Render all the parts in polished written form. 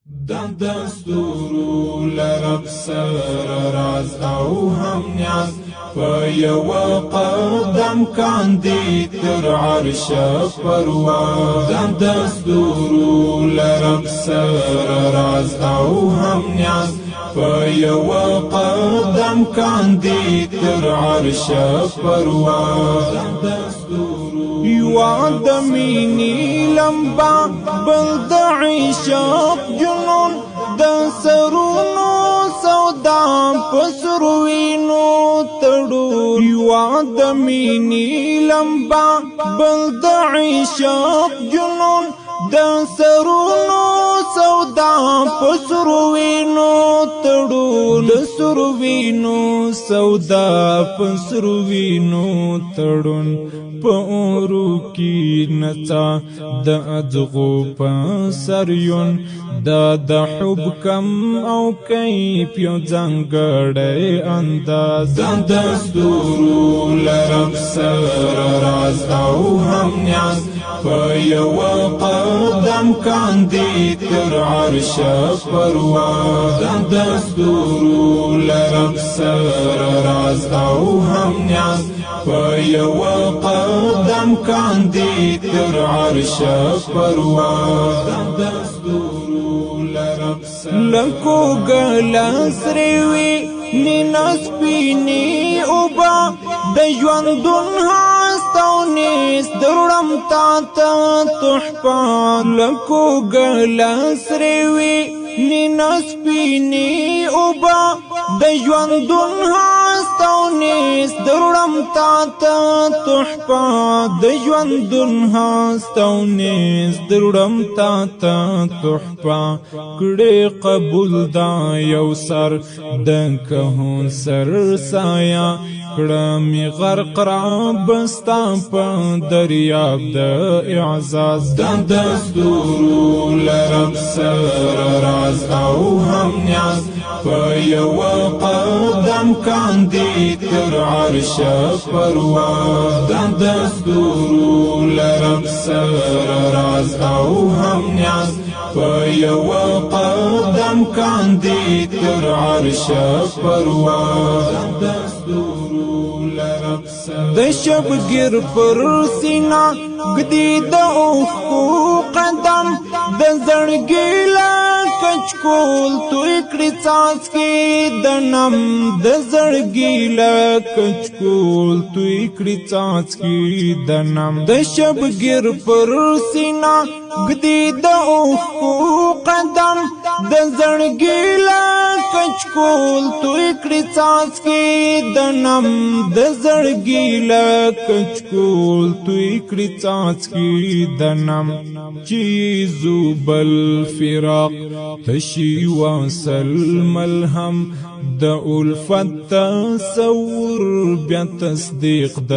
دستورو لرب سر راز او هم نیاز فیو قدم کاندی تر عرش پرواز دستورو لرب سر راز او هم نیاز فیو قدم کاندی تر عرش پرواز یواد مینی لمبا بل عشق جنون د سرونو سودا پسروینو تړو یواد مینی لمبا بل عشق جنون د سرونو سودا پسروینو تړو د سروینو سودا پسروینو تړون پورو کی نڅا د ادغو پسریون د حب کم او کیف یو ځانګړی انداز دستورو لرب سر راز او هم نیاز فیو قدم کاندی تر عرش پرواز دستورو لرب سر راز او هم نیاز فیو قدم کاندی تر عرش پرواز دستورو لرب سر لکو گلاس ریوی نینس پینی اوبا د ژوندون هاستو نیس دروړم تا ته تحفه لکو ګلاس ریوي نینس پینی اوبا د ژوندون هاستو نیس دروړم تا ته تحفه د ژوندون هاستو نیس دروړم تا ته تحفه کړې قبول دا یو سر د کهون سر سایه کړم غرق را بستا په دریاب د اعزاز دستورو لرب سر راز او هم نیاز فیو قدم کاندی تر عرش پرواز دستورو لرب سر راز او هم نیاز فیو قدم کاندی تر عرش پرواز د شبگیر پر سینا گدی د اوخو قدم د زړګي لا کچکول توی کړي څاڅکي د نم د زړګي لا کچکول توی کړي څاڅکي د نم د شبگیر پر سینا گدی د اوخو قدم د زړګي لا کچکول توی کړي څاڅکي د نم د زړګي لا کچکول توی کړي څاڅکي د نم چې زوبل فراق تشي واصل ملهم د الفت تصور بیا تصدیق د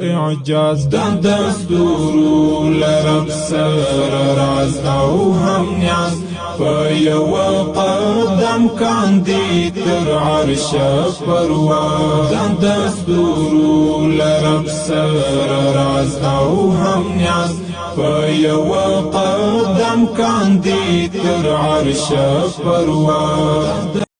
اعجاز دستورو لرب سر راز او هم نیاز فیو قدم کاندی تر عرش پرواز دستورو لرب سر راز او هم نیاز فیو قدم کاندی تر عرش پرواز